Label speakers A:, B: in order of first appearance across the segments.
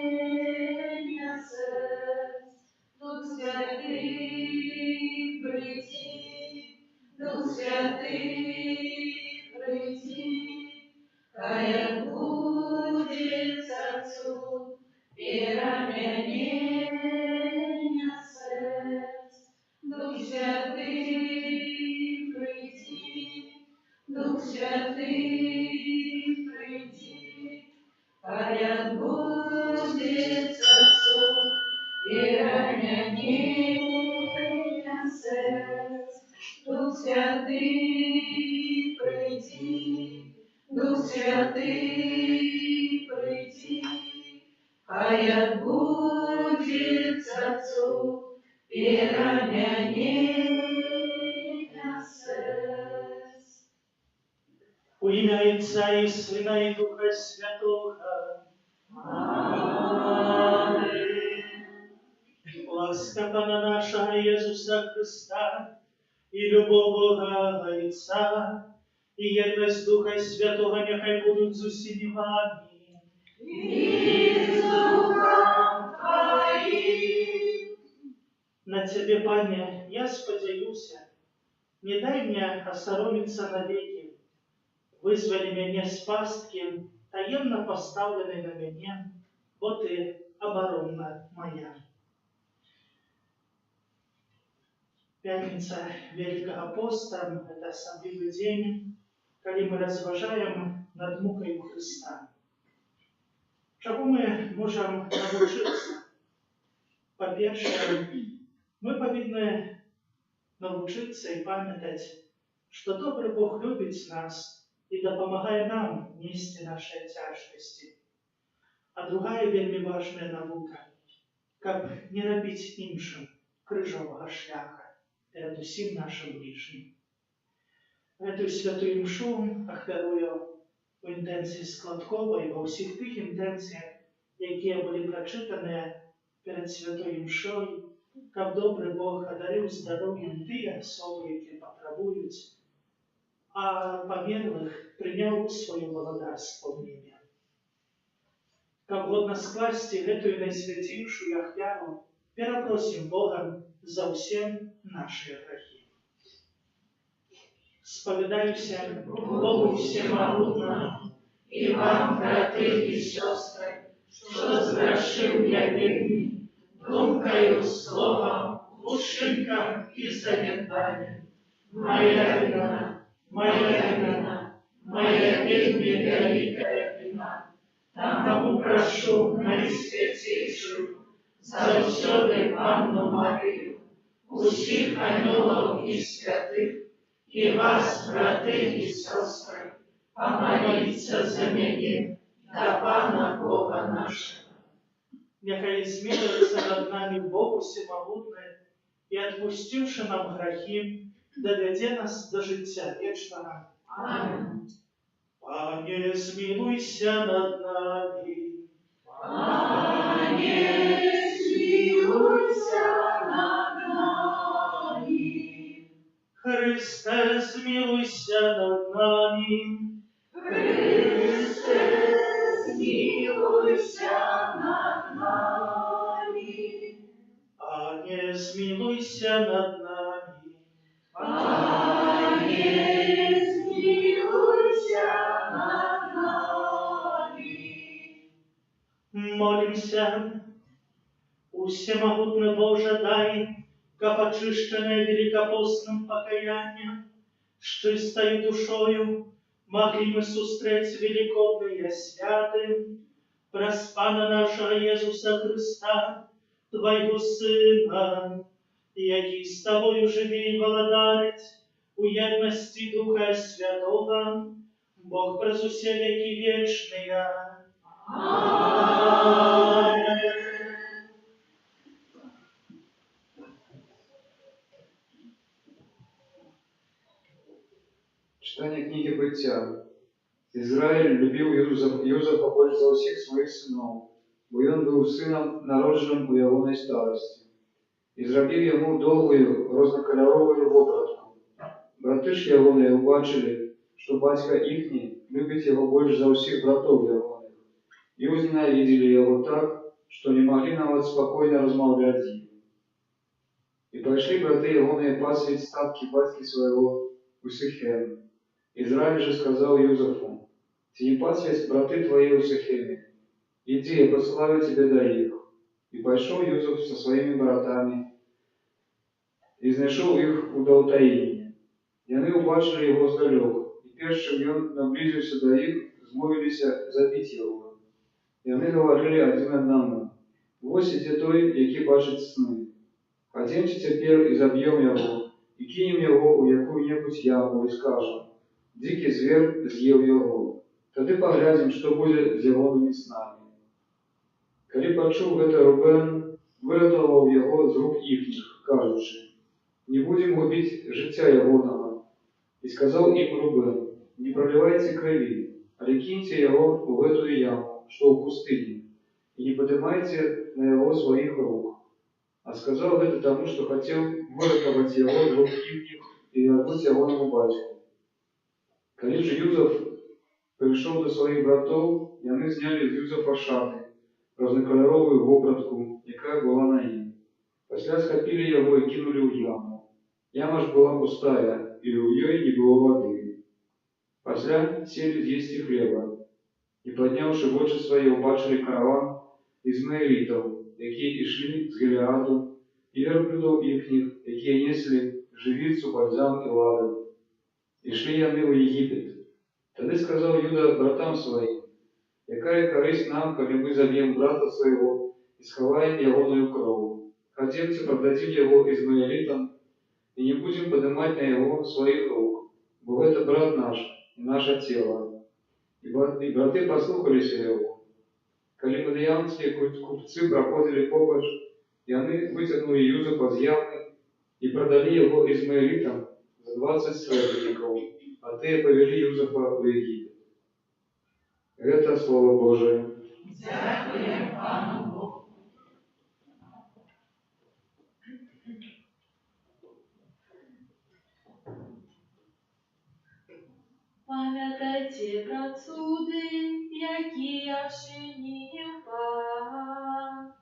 A: кам'яніння серць, Дух Святий прийди, Дух Святий прийди, хай будет сердцу переменение сердец. Дух Святый прийди, Дух Святый прийди, хай будет сердцу переменение сердец. Дух Святый прийди, Дух Святый прийди, хай будет сердцу переменение сердец.
B: У ім'я Отця і Сина і Духа Святого. Аминь. Ласка Пана нашего Иисуса Христа и любовь Бога Отца и едность Духа Святого нехай будут з усіми вами.
A: И с Духом Твоим.
B: На Тебе, Пане, я сподяюся, не дай мне осоромиться навеки. Вызвали меня с пастки, таемно поставленной на меня, вот и оборона моя. Пятница Великого Поста – это особливый день, когда мы разважаем над мукой Христа. Чего мы можем научиться? По-перше, мы повинны научиться и памятать, что добрый Бог любит нас и допомагає нам нести наши тяжкости. А другая вельми важная наука, как не робить іншим крижового шляха перед усім нашим ближнім. Эту святую мшу ахвярую у інтенції складкової, во всіх тих інтенціях, які були прочитані перед святою мшою, як добрий Бог одарив здоров'ям ті особи, які потребують, а померлых принял свое володарство в небе. Как годно скласти эту наисвятейшую ахвяру, перепросим Бога за все наши грехи. Споведаюся Богу всемогутному и вам, браты и сестры, что сгрешил я вельми, думкою, словом, лушинком и занятанием. Моя вина, моя вельми великая вина. Тому прошу наисвятейшую, завсёды Панну Марию, усіх ангелов и святых, и вас, браты и сестры, помолиться за меня, до Пана Бога нашего. Нехай змилуется над нами Бог всемогутный и, отпустивши нам грехи, доведе нас до життя вечного. Аминь. Пане, змилуйся над нами.
A: Пане, змилуйся над нами.
B: Христе, змилуйся над нами.
A: Христе, змилуйся над нами.
B: Пане, змилуйся над нами.
A: Пане, змилуйся над нами.
B: Молимся. У всемогутный Боже, дай, как очищенное великопостным покаянием, с чистой душою могли мы сустреть великодные святы, праз Пана нашего Иисуса Христа, Твоего Сына, який с Тобою живи и владарить у едности Духа Святого, Бог през усе веки вечные. Аминь.
C: Читание книги Бытия. Израиль любил Юзефа больше за всех своих сынов, бо он был сыном, народженным у ягоной старости. І зробив йому довгую рознокольорову вопратку. Брати ж ягони убачили, що батька їхній любить його більше за усіх братів ягоних, и возненавидели его так, что не могли нават спокойно размаўляць з ім. И пошли браты ягоныя пасвіць статки бацькі своего у Сихем. Израиль же сказал Юзефу: «Ти не пасвіць браты твои у Сихеме? Иди, я посылаю тебе до их». И пошел Юзеф со своими братами, и знайшоў их у Далтаине. Яны убачили его сдалёк, и перш чым ён наблизился до их, змовилися забить его. Яны говорили один одному: «Вось ідзе той, які бачыць сны. Хадземце цяпер і заб'ем яго, і кинем яго ў якую-небудзь яму, і скажам: дзікі звер з'еў яго. Тады паглядзім, што будзе з ягонымі снамі». Калі пачуў гэта Рубен, выратаваў яго з рук іхніх, кажучы: «Не будем губіць жыцця ягонага». І сказаў ім Рубен: «Не пролівайце крыві, але киньте яго ў гэтую яму, што ў пустыні, і не падымайце на яго сваіх рук». А сказаў гэта таму, што хацеў выратаваць яго з рук іхніх і вярнуць ягонаму бацьку. Калі ж Юзеф прыйшоў да сваіх братоў, яны знялі з Юзефа шаты, рознакаляровую вопратку, якая была на ім. Пасля схапілі яго і кінулі ў яму. Яма ж была пустая, і ў ёй не было вады. Пасля селі з'есці хлеба, і, падняўшы вочы свае, убачылі караван ізмаэлітаў, якія ішлі з Гілеаду, і верблюдаў іхніх, якія неслі жывіцу, бальзам і ладан. Ішлі яны ў Егіпет. Тады сказаў Юда братам сваім: «Якая карысць нам, калі мы заб'ем брата свайго і схаваем ягоную кроў? Хадземце прададзім яго ізмаэлітам і не будзем падымаць на яго сваіх рук, бо гэта брат наш і наша цела». І браты паслухаліся яго. Калі мадыянскія купцы праходзілі побач, яны выцягнулі Юзефа з ямы і прадалі яго ізмаэлітам за 20 срэбранікаў, а тыя павялі Юзефа ў Егіпет. Гэта Слово Божие.
A: Дякуємо Пану Богу.
D: Пам'ятайте про цуди, які я вчинив вам.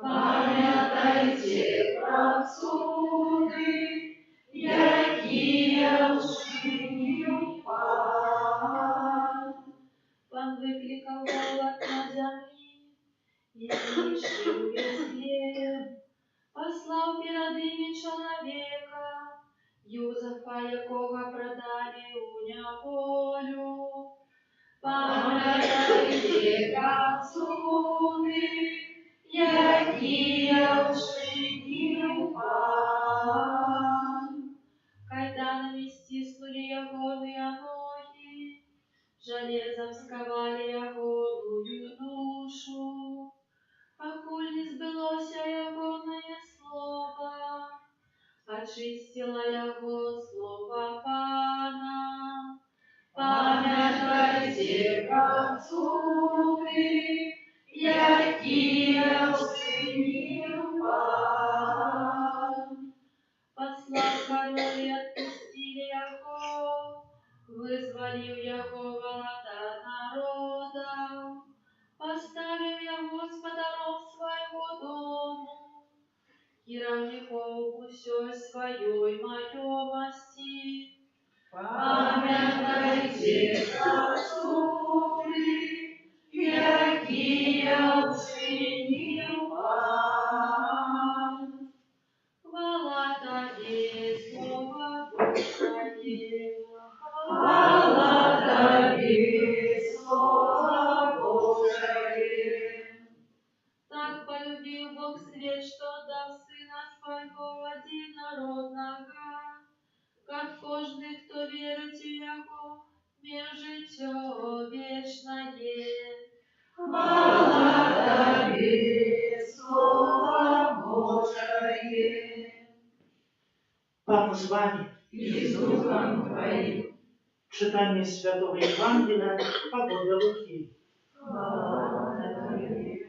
A: Пам'ятайте про цуди, які я вчинив вам.
D: Пан викликав голод на землі і знищив весь хліб, послав перед ними чоловіка, Юзефа, якого продали у неволю.
A: Пам'ятайте про цуди, які я вчинив вам.
D: Кайданами стиснули ягоные ноги, железом сковали ягоную душу, покуль не сбылося ягоное слово, очистила яго слово Пана.
A: Пам'ятайте про цуди, які я вчинив вам.
D: Послав король и отпустили яго, вызволив яго волода народа, поставив яго господаром своего дому, керовников усей своей маемости.
A: Пам'ятайте про цуди, які я вчинив вам.
D: Хвала Тобі, Слово Божие.
A: Хвала Тобі, Слово Божие.
D: Так полюбил Бог свет, что дал Сына Своего единородного, как кожный, кто верит в Его, мир житё вечное.
A: Хвала Тобі, Слово Божие.
B: Пан з вами.
A: І з Духом Твоїм.
B: Читання Святого Євангелія погода Луки.
A: Хвала Тобі.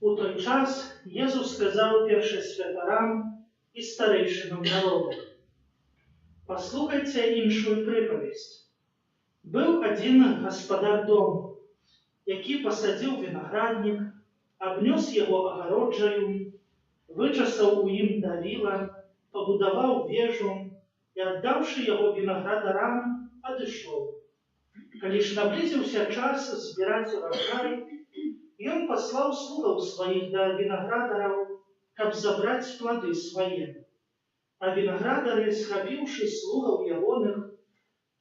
B: У той час Єсус сказав першосвятарам і старейшинам народу: «Послухайте іншу приповість. Быў адзін гаспадар дому, які пасадзіў вінаграднік, абнёс яго агароджаю, вычасаў у ім давіла, пабудаваў вежу і, аддаўшы яго вінаградарам, адышоў. Калі ж наблізіўся час збіраць ураджай, ён паслаў слугаў сваіх да вінаградараў, каб забраць плады свае. А вінаградары, схапіўшы слугаў ягоных,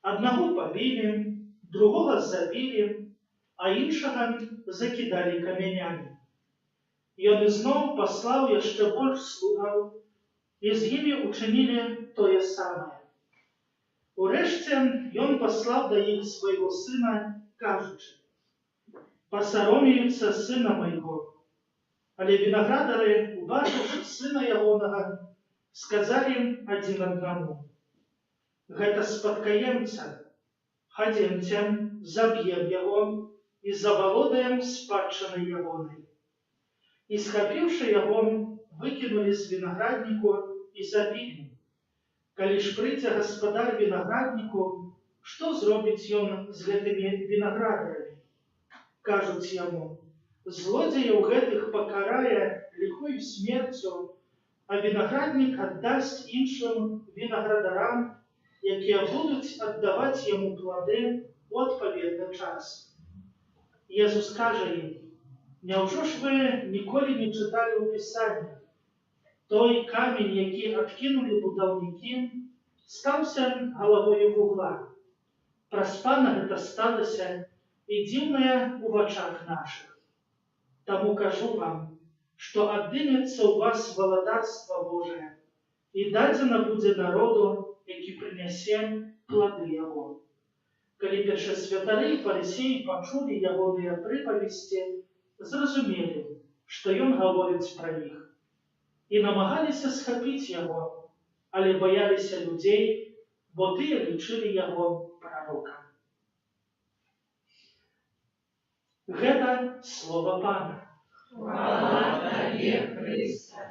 B: аднаго пабілі, другога забілі, а іншага закідалі камянямі. Ён ізноў паслаў яшчэ больш слугаў, і з імі учынілі тое самае. Урэшце ён паслаў да іх свайго сына, кажучы: «Пасаромеюцца сына майго». Але вінаградары, убачыўшы сына ягонага, сказалі адзін аднаму: «Гэта спадкаемца. Хадземце, заб'ем яго і завалодаем спадчынай ягонай». І, схапіўшы яго, выкінулі з вінаградніку і забілі. Калі ж прыйдзе гаспадар вінаградніку, што зробіць ён з гэтымі вінаградарамі? Кажуць яму: «Злодзеяў гэтых пакарае ліхой смерцю, а вінаграднік аддасць іншым вінаградарам, якія будуць аддаваць яму плады ў адпаведны час». Езус кажа ім: «Няўжо ж вы ніколі не чыталі ў Пісанні? Той камень, які адкінулі будаўнікі, стаўся галавою вугла. Праз Пана гэта сталася і дзіўнае ў вачах нашых. Таму кажу вам, што адымецца ў вас валадарства Божае, і дадзена будзе народу, які прынясе плады яго». Калі першасвятары і фарысеі пачулі ягоныя прыпавесці, зразумелі, што ён гаворыць пра іх, і намагаліся схапіць яго, але баяліся людзей, бо тыя лічылі яго прарока. Гэта слова Пана.
A: Хвала Табе, Христе.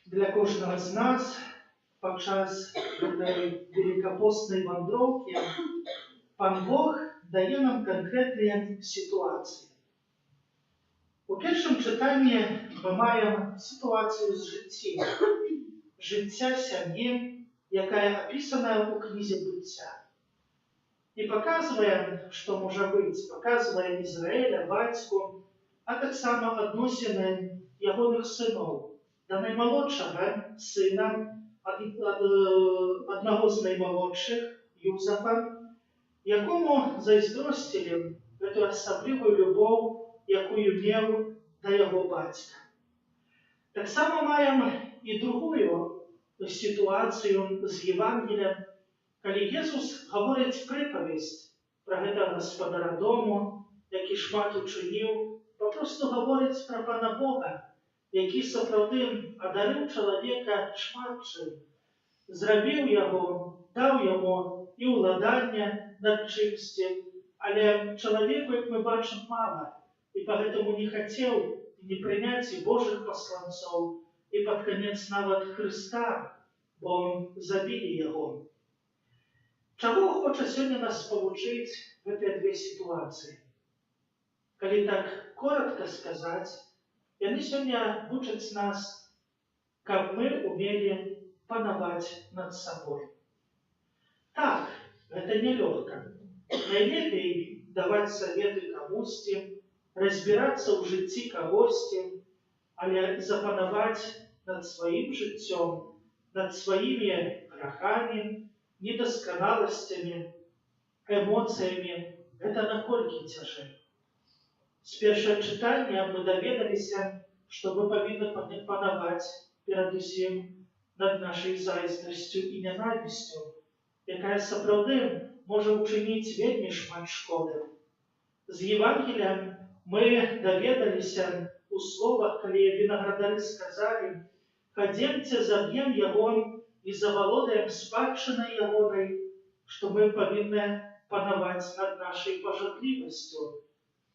B: Для кожнага з нас падчас гэтай великапостнай вандроўкі Пан Бог дае нам канкрэтныя сітуацыі. У першым чытанні мы маем сітуацыю з жыцця сям'і, якая апісаная ў кнізе быцця. І паказвае, што можа быць, паказвае Ізраіля, бацьку, а таксама адносіны ягоных сыноў да наймалодшага сына, аднаго з наймалодшых, Юзафа, якому зайздросцілі гэту асаблівую любоў, якую меў да яго бацька. Таксама маем і другую сітуацыю з Евангелія, калі Езус гаворыць прыпавесць пра гэтага гаспадара дому, які шмат учыніў, папросту гаворыць пра Пана Бога, які сапраўды адарыў чалавека шмат чым, зрабіў яго, даў яму і ўладанне над чымсьці, але чалавеку, як мы бачым, мала, і пагэтаму не хацеў не прыняць і Божых пасланцоў, і пад канец нават Хрыста, бо забілі яго. Чаго хоча сёння нас павучыць гэтыя две сітуацыі? Калі так коротка сказаць, яны сёння вучаць нас, каб мы умелі панаваць над сабой. Так, гэта нелёгка. Найлепей даваць саветы камусьці, разбірацца ў жыцці кагосьці, але запанаваць над сваім жыццём, над сваімі грахамі, недасканаласцямі, эмоцыямі – гэта наколькі цяжэй. З першага чытання мы даведаліся, што мы павінны панаваць перадусім над нашай зайздрасцю і нянавісцю, якая сапраўды можа ўчыніць вельмі шмат шкоды. З Евангелія мы даведаліся у словах, калі вінаградары сказалі: «Хадземце, заб'ем яго і завалодаем спадчынай ягонай», што мы павінны панаваць над нашай пажадлівасцю.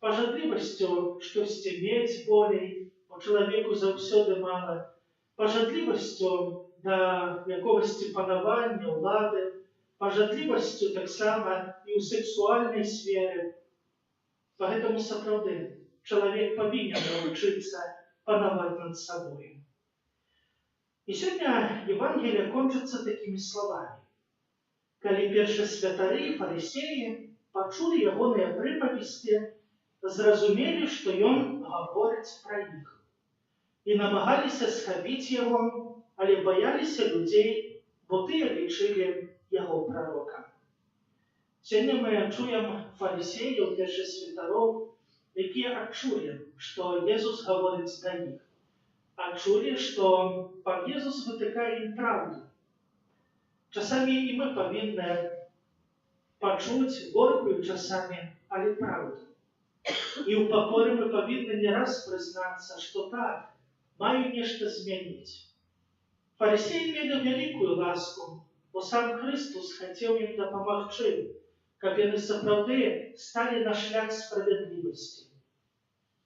B: Пажадлівасцю штосьці мець болей, бо чалавеку заўсёды мала, пажадлівасцю да якогасьці панавання, ўлады, пажадлівасцю таксама і ў сексуальнай сферы. Поэтому сапраўды чалавек павінен навучыцца панаваць над сабой. І сёння Евангелие кончыцца такімі словамі. Калі першасвятары і фарысеі пачулі ягоныя прыпавесці, зразумелі, што ён гаворыць пра іх. І намагаліся схапіць яго, але баяліся людзей, бо тыя лічылі яго прарокам. Сёння мы чуем фарысеяў, першасвятароў, якія адчулі, што Езус гаворыць да іх. Адчулі, што Пан Езус вытыкае ім праўду. Часамі і мы павінны пачуць горкую часамі, але праўду. І ў пакоры мы павінны не раз прызнацца, што так, маю нешта змяніць. Фарысеі мелі вялікую ласку, бо сам Христус хацеў ім дапамагчы, каб яны сапраўды сталі на шлях справядлівасці.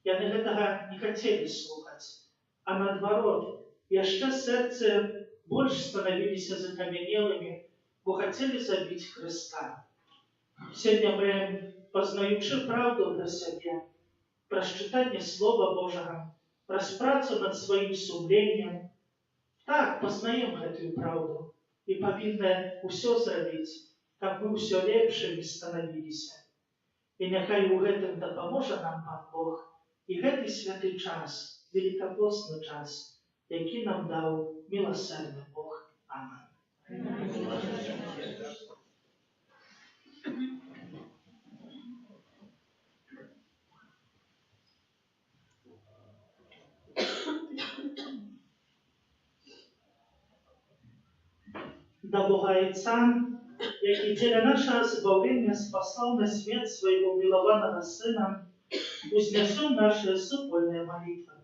B: Яны гэтага не хацелі слухаць, а наадварот, яшчэ сэрцы больш станавіліся закамянелымі, бо хацелі забіць Хрыста. Сёння мы, пазнаючы праўду пра сябе, праз чытанне Слова Божага, праз працу над сваім сумленнем, так, пазнаем гэтую праўду і павінны ўсё зрабіць, каб мы ўсё лепшымі станавіліся. І няхай у гэтым дапаможа нам Пан Бог і гэты святы час, великопостный час, які нам даў милосердный Бог. Амин. Да Бога Отца, який для нашего избавления спасал на свет своего милованного Сына, узнесем наши супольные молитвы.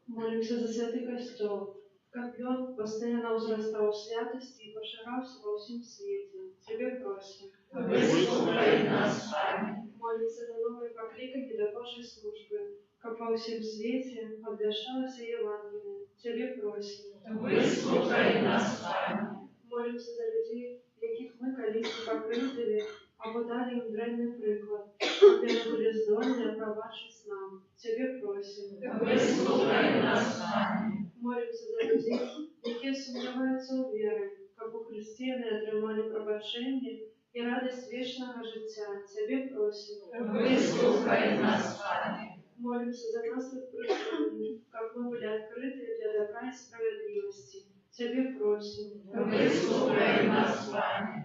D: Молимся за святый костел, как он постоянно возрастал в святости и поширался во всем свете. Тебе просим.
A: Выслушай нас, Аминь.
D: Молимся за новые покликанье до Божьей службы, как во всем свете обвещалось Евангелие. Тебе просим.
A: Выслушай нас, Аминь.
D: Молимся за людей, яких мы колись покритили, або дали им древний приклад, щоб вони були здольні пробачити нам. Тебе просим.
A: Выслушай нас, Аминь.
D: Молимся за людей, які сумніваються у вірі, як у Христі не отримали пробачення і радість вічного життя. Тебе просим.
A: Выслушай нас, Аминь.
D: Молимся за нас от преступлений, как мы были открыты для добра и справедливости. Тебе просим.
A: Выслушай нас, Аминь.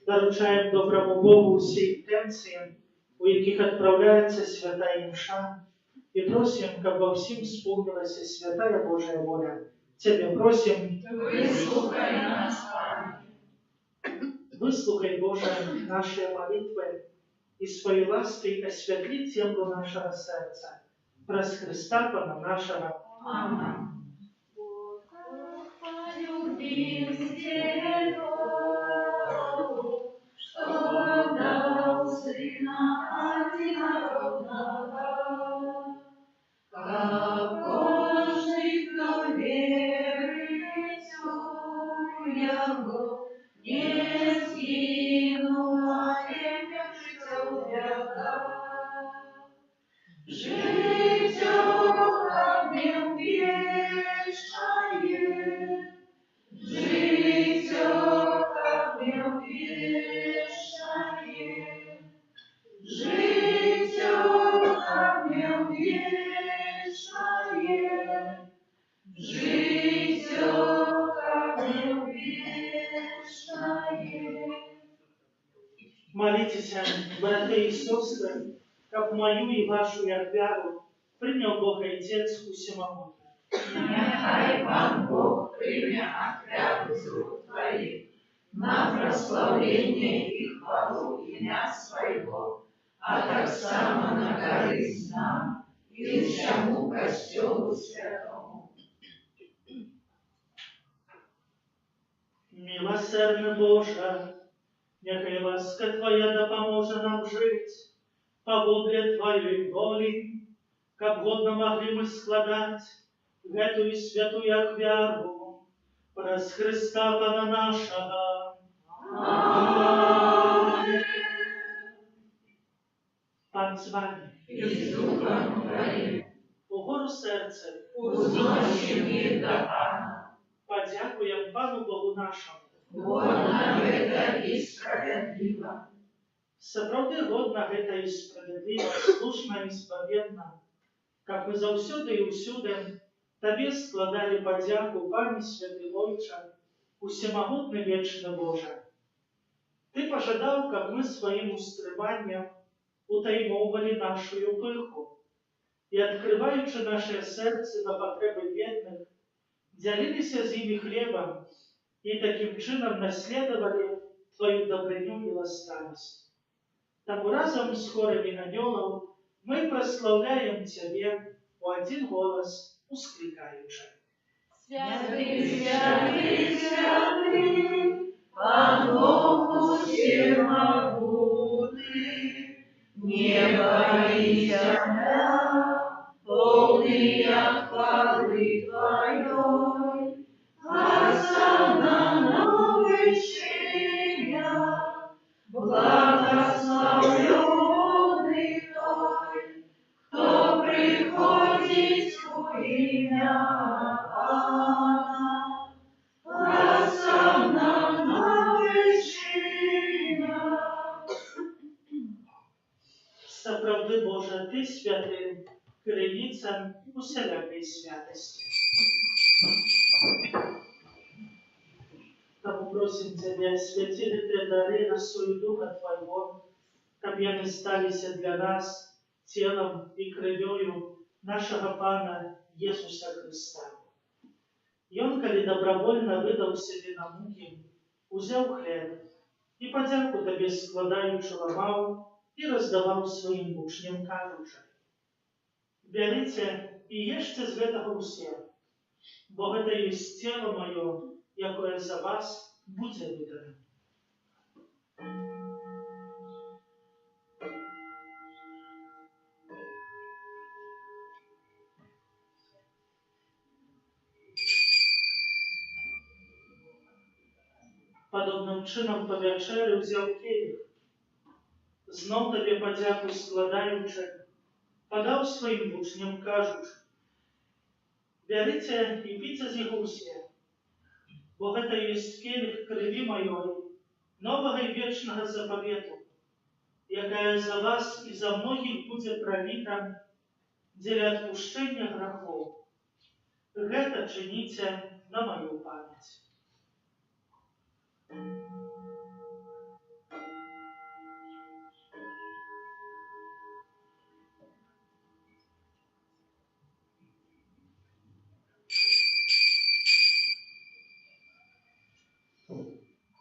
B: Доручаем доброму Богу всі інтенції, у яких відправляється свята імша, і просим, как во всем сповнилася святая Божия воля. Тебе просим.
A: Выслушай нас, Аминь.
B: Выслухай, Боже, наши молитвы и своей лаской осветли землю нашего сердца. Праз Христа Пана нашего.
A: Аминь.
D: Полюбил что дал Сына Одинородного, как каждый, кто верит в Него, не сгинул, а имевшийся в веках. Жить обрел вечное, жить обрел вечное, жить обрел вечное, жить обрел вечное.
B: Молитесь, братья и сестры, как мою и вашу вяру принял Бог Отец Всемогутний.
A: Нехай Пан Бог прийме отряд из рук Твоих на прославление и хвалу имя Своего, а так само на корысть нам и всему Костелу Святому.
B: Милосердный Боже, Няхай ласка Твоя дапаможа нам жыць паводле Твоей волі, каб годна маглі мы складаць гэтую святую ахвяру праз Христа Пана нашага.
A: Аминь.
B: Пан з вами.
A: И с духом Твоим.
B: Угору серце.
A: Узнощи мир до Пана.
B: Подякуємо Пану Богу нашому.
A: Годно это и справедливо.
B: Сапраўды годна гэта і справядліва, слушна і спаведна, каб мы заўсёды і ўсюды Табе складалі падзяку, Пане святы Ойча, усемагутны вечны Божа. Ты пажадаў, каб мы сваім устрыманнем утаймоўвалі нашую пыху і, адкрываючы нашыя сэрцы на патрэбы бедных, дзяліліся з імі хлебам і такім чынам наследавалі Твою дабрыню і ласкавасць. Таму разам з хорамі анёлаў мы праслаўляем Цябе у адзін голас, усклікаючы.
A: Святый, святый, святый, Пан Бог всемогутный, небо и земля, полные хвалы Твоей, осанна вышиня, благословенный Той, кто приходит в имя Пана, осанна вышиня.
B: Сапраўды, Божа, Ты святы, крыніца усялякай святасці. Таму просім Цябе, свяці гэтыя дары расою Духа Твайго, каб яны сталіся для нас целам і крывёю нашага Пана Jesúsa Христа. Ён, калі добровольна выдаў сябе на мукі, узяў хлеб і падзяку Табе складаючы ламаў і раздаваў сваім вучням, кажучы: «Бярыце і ешце з гэтага ўсе, бо гэта ёсць цела маё, якое за вас будзе выдано». Падобным чынам па вячэры ўзяў келіх, зноў Табе падзяку складаючы, падаў сваім вучням, кажучы: «Бярыце і піце з яго ўсе, бо гэта ёсць келіх крыві маёй, новага і вечнага запавету, якая за вас і за многіх будзе праліта дзеля адпушчэння грахоў. Гэта чыніце на маю памяць».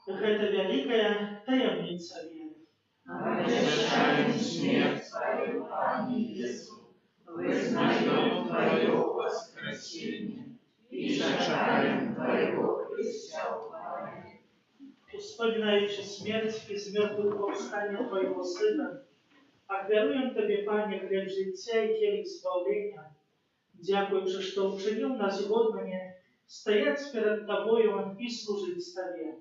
B: Гэта вялікая таямніца веры.
A: Обещаем смерть Твою, Пане Иисус, вызнаем Твое воскресение и чекаем Твоего присягания.
B: Успоминаючи смерть и мертвых повстання Твоего Сына, ахвяруем Табе, Пане, хлеб життя и келих збавлення, дякуючи, что учинил нас годными стоять перед Тобою и служить Тебе.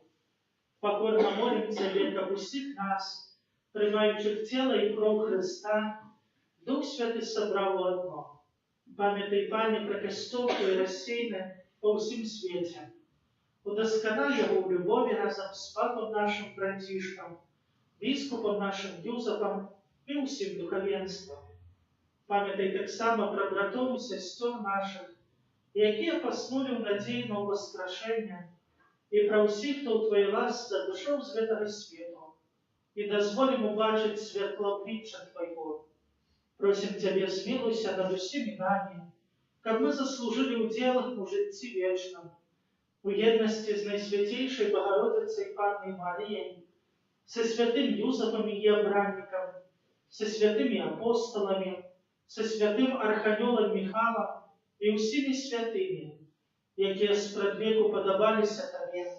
B: Покорно молим Тебе, как усіх нас, приймаючих тіло і кров Христа, Дух Святий собрав у одно. Пам'ятай, Пане, про костюл Твій розсійне по всім світі. Удоскональ його в любові разом з Папом нашим Францишком, біскупом нашим Юзапом і усім духовенством. Пам'ятай так само про братов і сестер наших, які поснули в надії на воскрешення, і про всіх, хто у Твоїй ласці задушав з гэтага свету, і дозволим убачить светло обличчя Твоего. Просим Тебе, смилуйся над усіми нами, как мы заслужили удел у житті вечном, у єдності з Найсвятейшей Богородицей Панной Марией, со святым Юзапом и Ебранником, со святыми апостолами, со святым Архангелом Михайлом и усіми святыми, якія спрадвеку падабаліся Табе,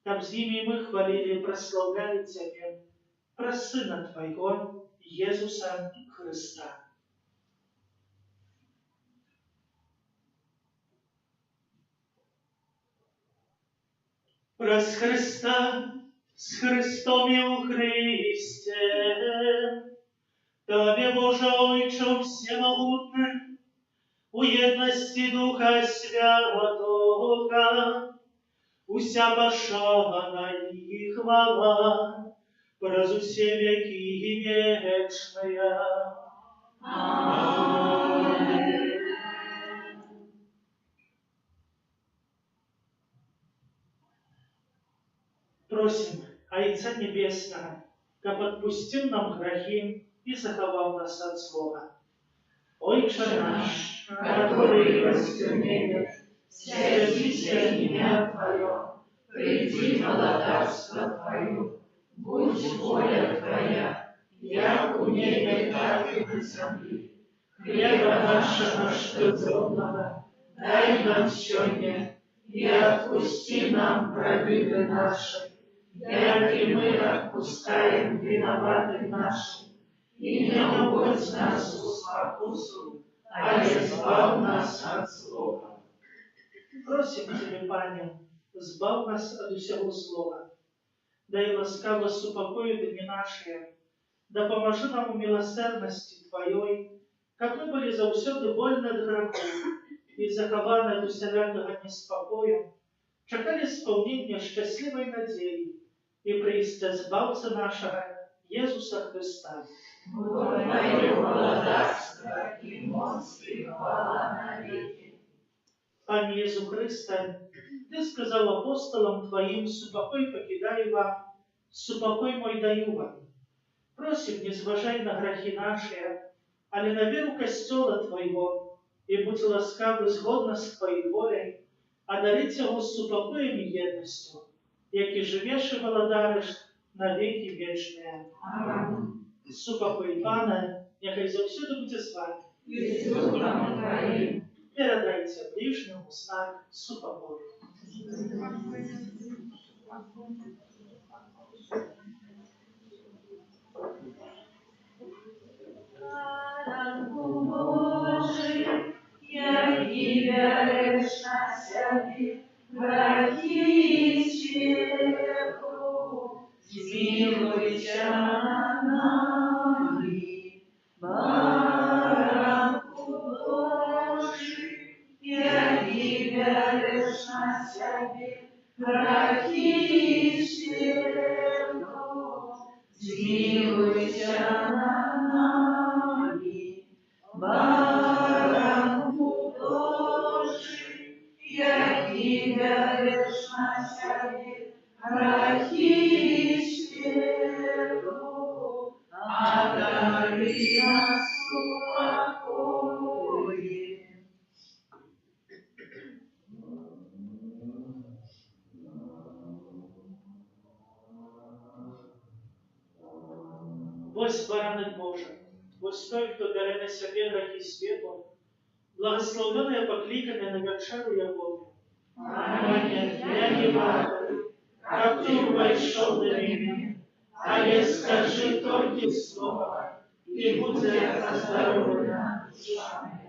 B: каб з імі мы хвалілі і праслаўлялі Цябе праз Сына Твайго, Езуса Христа. Праз Христа, з Христом і у Христе, Тобі, Боже Ойче всемогутний, у єдності Духа Святого, уся пошана і хвала, праз усе веки вечные. Аминь. Просим Отца Небесного, каб отпустил нам грехи и заховал нас от злого. Отче наш, который востюмеешь, святится имя Твое, приди молодавство Твое, будь воля Твоя, як у небе, так и на земле. Хлеба нашего штодневного дай нам сегодня, и отпусти нам провины наши, як и мы отпускаем виноватым нашим. И не уводь нас в спокусу, а избавь нас от злого. Просим Тебе, Пане, збав нас от усього злого. Дай ласкаво супокой дни наши, да поможи нам у милосердности Твоей, как мы были заусюди вольны от греху и захованы от усялякого неспокою, чекали исполнения счастливой надеи и приезда Збавца нашего, Иисуса Христа.
A: Твое благодарство и моць и хвала навеки.
B: Пане Иисус Христе, Ты сказал апостолам Твоим: «Супокой покидаю вам, супокой мой даю вам». Просим, не зважай на грехи наши, але на веру костела Твоего, и будь ласкавы згодно с Твоей волей, одарить его супокоем и едностью, яки живешь и владариш на веки вечные.
A: Аминь.
B: Супокой Пана, нехай завсюди буде з вами.
A: И с Духом Твоим.
B: Передайте ближнему знак супокою.
A: Ранку Божий, яки вяриш на себе, грехи исчерпу, змилуйся над нами. Ранку Божий, яки вяриш на себе, грехи исчерпу, змилуйся над нами. Баранку Божий, яки вяриш на себе, грехи исчерпу, одари нас упокоем.
B: Вось бараник Божий, вось той, хто бере на себе грехи світу, благословене покликане на вечеру Ягову. Пане, я не варто, как ты вошел до меня, але скажи только слово, и будет оздоровлена душа моя.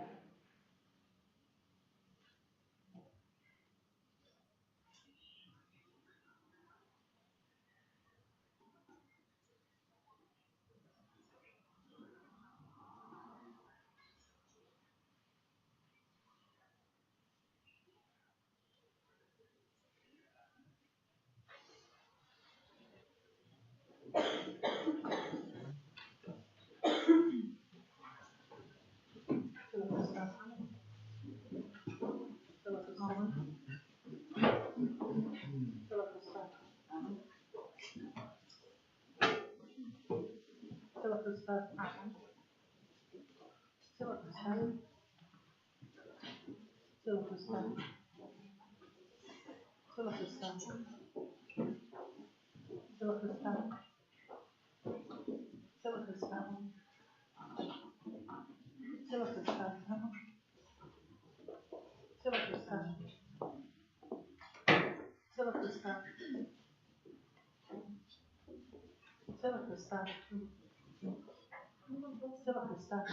E: Христа.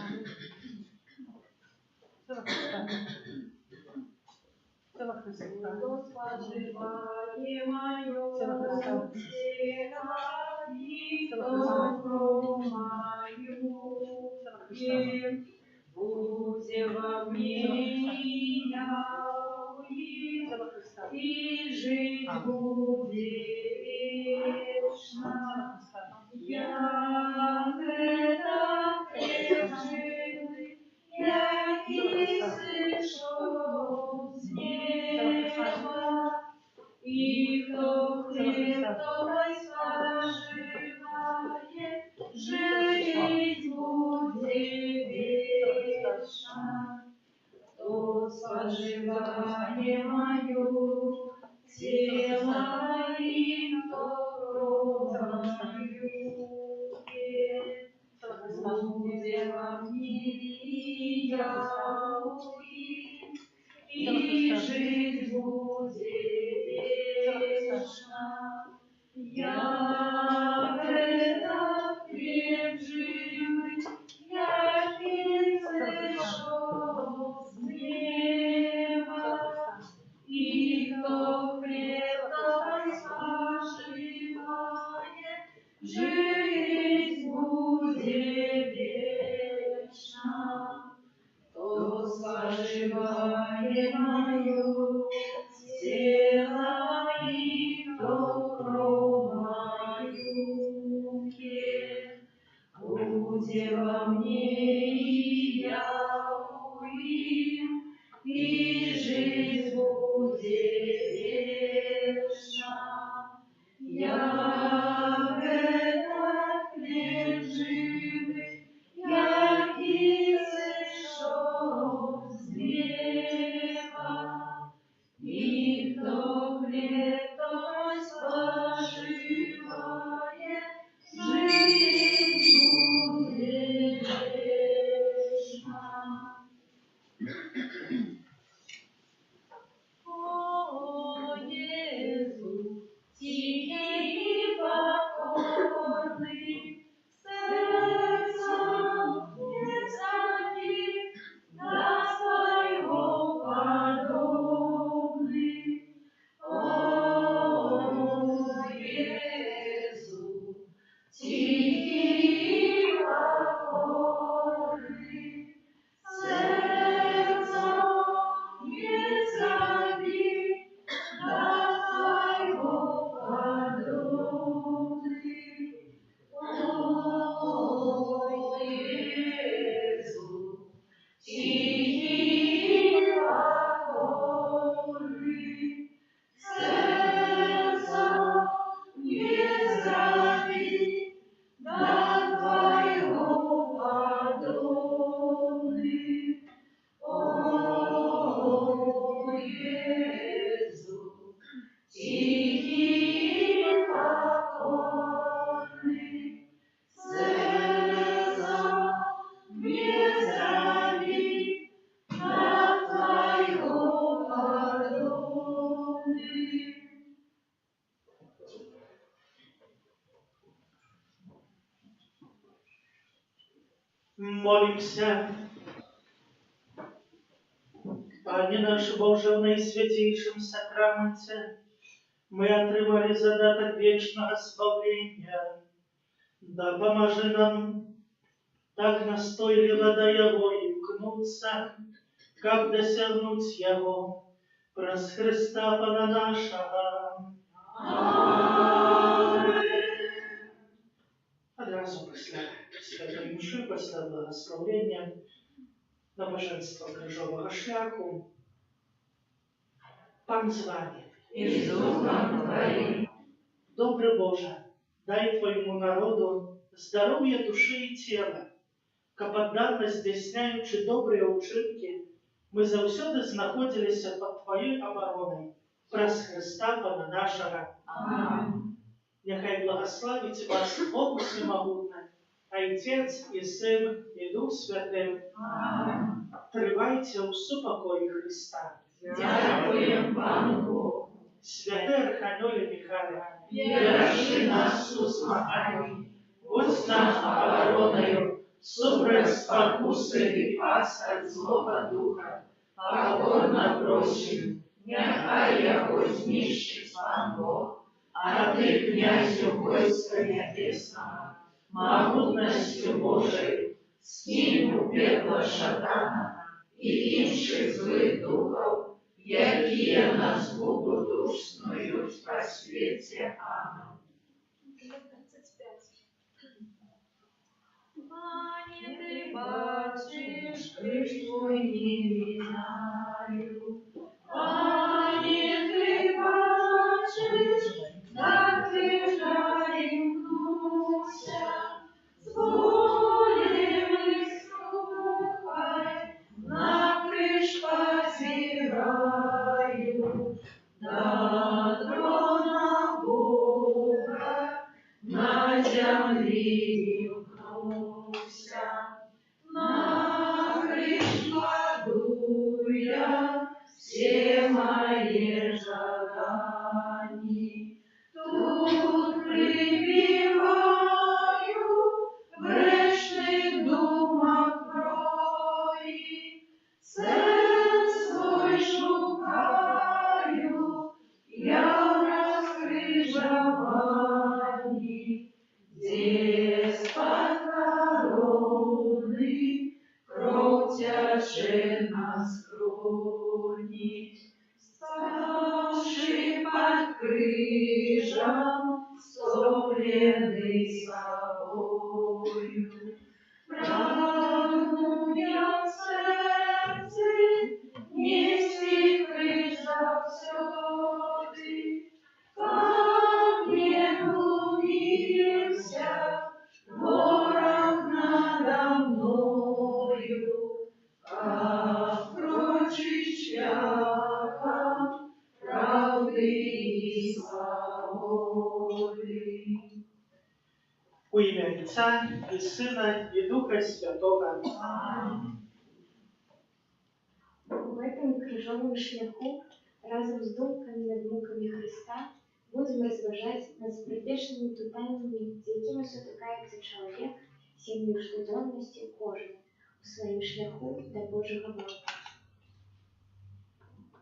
E: Сила Христа. Сила Христа.
A: Споживание мое,
E: Сила Христа.
A: добро мою, будь во мне, я
E: Сила Христа.
A: и жить будет вечно. Я это пережил, я и слышал с неба, и кто хлеб твой споживает, жить будет вечно. Кто споживание мою, тело и то кровь пьет, будет во мне я и жить будет вечно. Я это хлеб живый, я и слышал с неба, и кто хлеб твой споживает, жить будет вечно. Кто споживает мою тело и кто кровь мою пьет, будет во мне и я им, и жизнь будет вечна. Я этот хлеб живый, я и слышал с неба, и кто хлеб твой споживает, жить будет вечно. О, Иисус, тихий и покорный, сердцем не забит, до своего подобный. О, Иисус, тихий и покорный, сердцем не забит, до твоего подобный. О, Иисус, тихий и покорный, сердцем не забит, до твоего подобный. О, Иисус, тихий и покорный, сердцем не забит, до твоего подобный.
B: Молимся. Пане наш Боже, в найсвятейшем сакраменте мы отримали задаток вечного спавления. Да поможи нам так настойливо до Его имкнуться, как досягнуть Его, праз Христа Пана нашего. Одразу після святої мши, після благословення набоженства крижового шляху, Пан з вами.
A: И с Духом Твоим.
B: Добрый Боже, дай Твоему народу здоровье души и тела, кападанно здійсняючи добрые учинки, ми завсёды знаходилися под Твоей обороной, праз Христа Пана нашего.
A: Аминь.
B: Нехай благословить вас Бог Всемогутний, Отец и Сын и Дух Святый.
A: Аминь.
B: Тривайте у супокої Христа.
A: Дякуємо Пану Богу.
B: Святий Архангеле Михайле,
A: Бережи нас у змаганні, будь нам обороною, собрать спокусы и пас от злого духа, покорно просим, нехай якось знищить пан Бог, а ты, князю войска небесного, могутностью Божией, скинь у пекла шатана и інших злых духов, якие нас будут уснуть по свете. Аминь.
D: Пане, ты бачишь, крыш твой не видаю. Пане, ты бачишь, как крижаем гнуся, с болем и слухай, на крыш позираю, до трона Бога, на земли вкнуся, на крыш кладу я все мои жадания. Тут прибиваю грешных думах крови, цел свой шукаю я в раскрыжовании, деспот народный, кровь тяжи на скрони, ставший под крыжом, стопленный собою. Прагну я в сердце нести крыж завсёды, как не глумился ворог надо мною, как прочь шляхом правды и свободы.
B: У ім'я Отця і Сина, і Духа Святого.
A: Аминь.
F: В этом крыжовом шляху разом с думками над муками Христа будем розважать над спритешними питаннями, з якими сутикається чоловік сім'ю щоденності кожен у своїм шляху до Божого блага.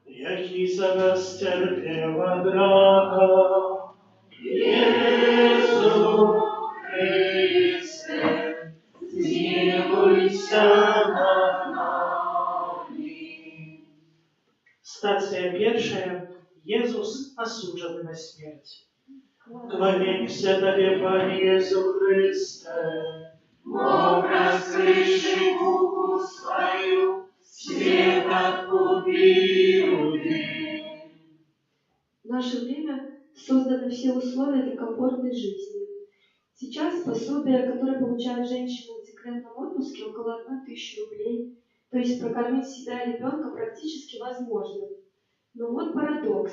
B: Який за нас терпіла драга, Єсу Христе, змилуйся над нами. Стація першая. Єсус осуджений на смерть. Кланяемся Тебе, Пане Иисус Христе, Бог, раскрывший руку свою, свет откупил.
D: В наше время созданы все условия для комфортной жизни. Сейчас пособие, которое получают женщины в декретном отпуске, около 1000 рублей, то есть прокормить себя и ребенка практически возможно. Но вот парадокс.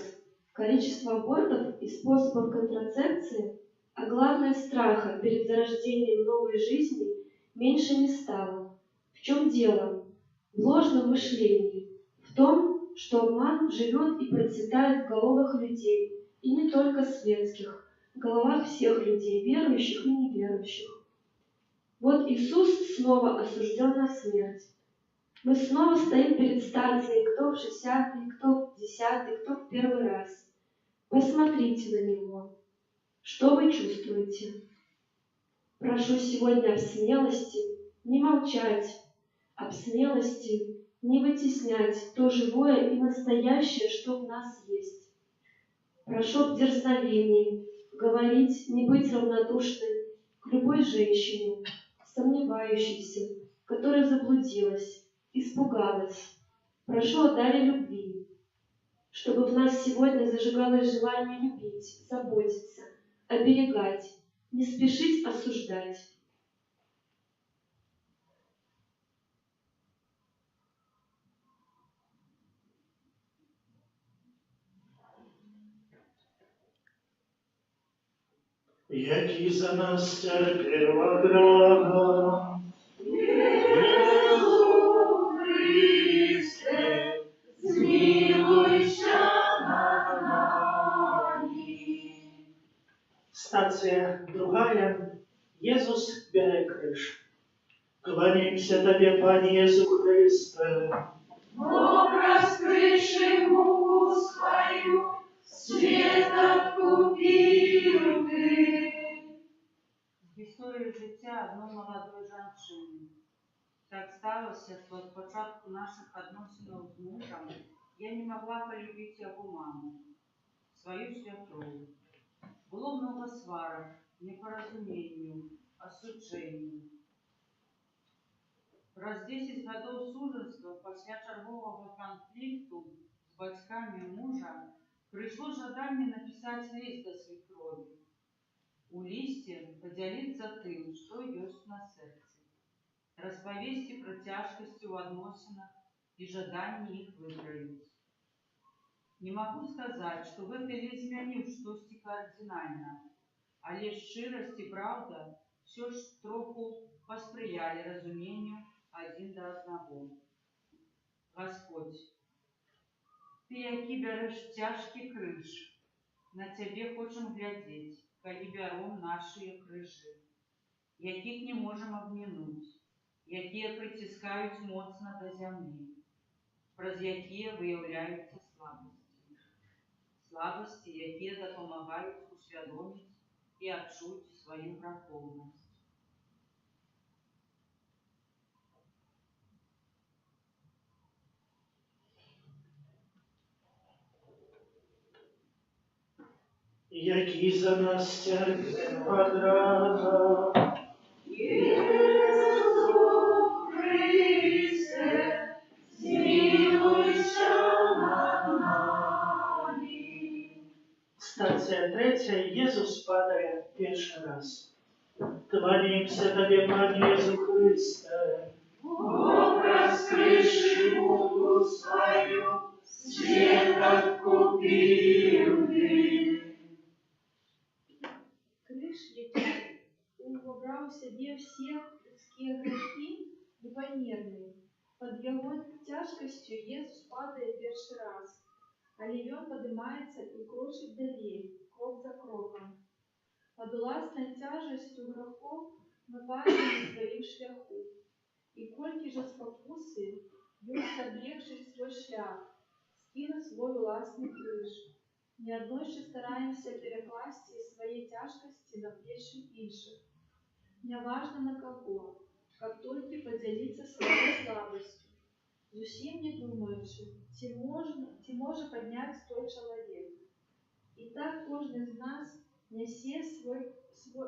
D: Количество абортов и способов контрацепции, а главное страха перед зарождением новой жизни, меньше не стало. В чем дело? В ложном мышлении. В том, что обман живет и процветает в головах людей, и не только светских, в головах всех людей, верующих и неверующих. Вот Иисус снова осужден на смерть. Мы снова стоим перед станцией, кто в 60-й, кто в 10-й, кто в первый раз. Посмотрите на Него. Что вы чувствуете? Прошу сегодня об смелости не молчать, об смелости не вытеснять то живое и настоящее, что в нас есть. Прошу об дерзновении говорить, не быть равнодушной к любой женщине, сомневающейся, которая заблудилась, испугалась. Прошу о даре любви, чтобы в нас сегодня зажигалось желание любить, заботиться, оберегать, не спешить осуждать.
B: Який за нас терпіла драга,
A: Єсу Христе, змилуйся над нами.
B: Стація другая. Єсус бере криш. Кланяемся Тебе, Пане Иисус Христе.
A: Бог, раскрывший муку свою, свет откупил Ты.
E: З історії життя одної молодої жінки. Так сталося, що від початку наших відносин з мужем я не могла полюбити його маму, свою свекровь. Було много сварок, непорозумений, осуджений. Раз 10 годов суженства після чергового конфлікту з батьками мужа прийшло жадання написати лист до свекрові. У листе поделиться тем, что есть на сердце. Расповести про тяжкости в отношениях и жадании их выправить. Не могу сказать, что в этой изменил что-то кардинально, а лишь щирость и правда все ж троху посприяли разумению один до одного. Господь, Ты, які берешь тяжкий крыж, на Тебе хочем глядеть, коли бяром наши крыжи, яких не можем обминуть, якія притискаюць моцна до зямлі, праз якія выяўляюцца слабасці. Слабасці, якія дапамагаюць усвядоміць і адчуць сваю грахоўнасць.
B: Який за нас терпів одразу.
A: Ісу Христе, змилуйся над нами.
B: Стація 3. Єсус падає перший раз. Кланяемся Тебе, Пане Иисус Христе.
A: Бог, раскрывший муку свою, свет откупил Ты.
D: Крыж, який убрав у себе все людские грехи, непомерные. Под его тяжкостью Иисус падает первый раз, але ён поднимается и крочит далей, крок за кроком. Под властной тяжестью грехов мы падаем на своим шляху. И кольки же спокусы, ён облегчить свой шлях, скинуть свой властный крыж. Не одной же стараемся перекласти своей тяжкости на плечи інших. Неважно на кого, как только поделиться своей слабостью, зусім не думаючи, ці може поднять той чоловік. І так кожен з нас несе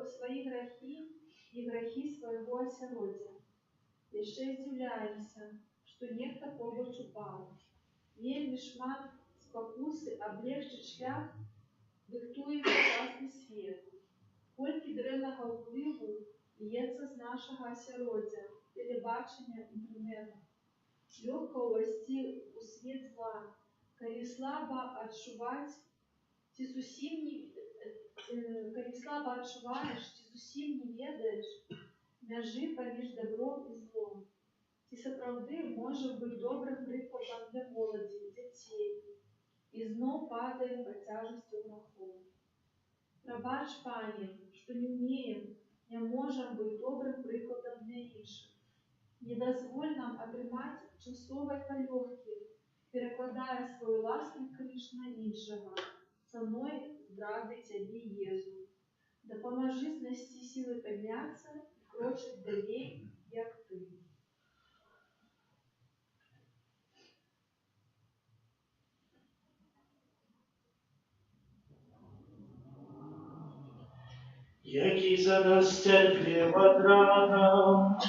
D: свої грехи і грехи свого осеродя. Яшчэ здзіўляемся, што нехта побач упаў. Вельмі шмат спакусы облегчыць шлях дыктуе сучасны свет. Колькі дрэннага ўплыву льецца з нашага асяроддзя, тэлебачання, інтэрнэту. Лёгка ўвайсці ў свет зла, калі слаба адчуваеш, ці зусім не ведаеш мяжы паміж добром і злом. Ці сапраўды можа быць добрым прыкладам для моладзі, дзяцей. І зноў падаем пад цяжасцю грахоў. Прабач, Пане, што не ўмеем, не можам быць добрым прыкладам для іншых. Не дазволь нам атрымаць часовай палёгкі, перакладая свой уласны крыж на іншага, цаной здрады Цябе, Езу. Дапамажы знайсці сілы падняцца і крочыць далей, як Ты.
B: Який за нас терпів одрана.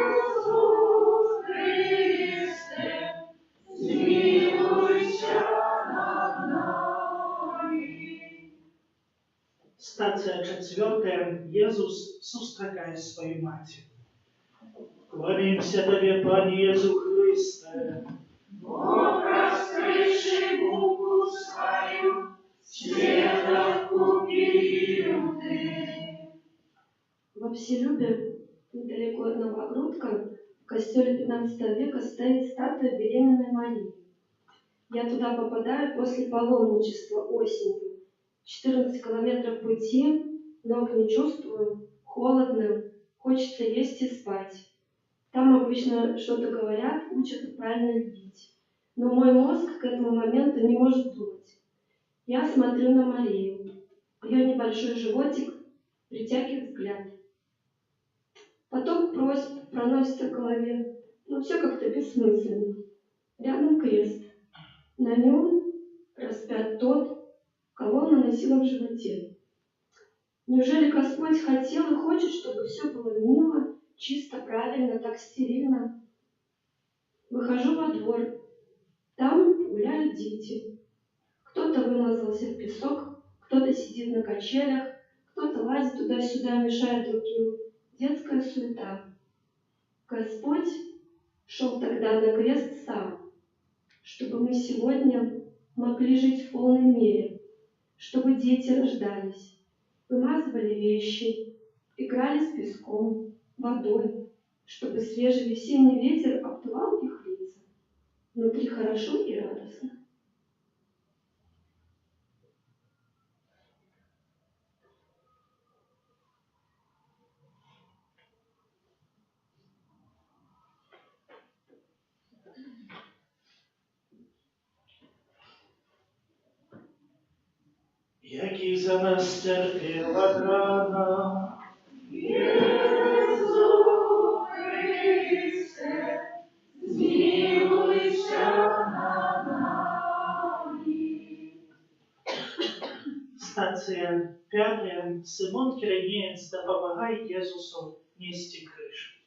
A: Ісус Христе, змилуйся над нами.
B: Стація 4. Єсус зустрічає свою матір. Кланяемся Тебе, Пане Иисус Христе.
A: Бог, раскрывший муку свою, свет откупил Ты.
D: Во Вселюбе, недалеко от Новогрудка, в костеле 15 века стоит статуя беременной Марии. Я туда попадаю после паломничества осенью. 14 километров пути, ног не чувствую, холодно, хочется есть и спать. Там обычно что-то говорят, учат правильно любить. Но мой мозг к этому моменту не может думать. Я смотрю на Марию. Ее небольшой животик притягивает взгляд. Поток просьб проносится в голове, но все как-то бессмысленно. Рядом крест. На нем распят тот, кого она носила в животе. Неужели Господь хотел и хочет, чтобы все было мило, чисто, правильно, так стерильно? Выхожу во двор. Там гуляют дети. Кто-то вымазался в песок, кто-то сидит на качелях, кто-то лазит туда-сюда, мешает другим. Детская суета. Господь шел тогда на крест сам, чтобы мы сегодня могли жить в полной мере, чтобы дети рождались, вымазывали вещи, играли с песком, водой, чтобы свежий весенний ветер обдувал их лица. Внутри хорошо и радостно.
B: Який за нас терпів рана, Стація 5. Симон Киринеец, допомагай Єзусу нести криш.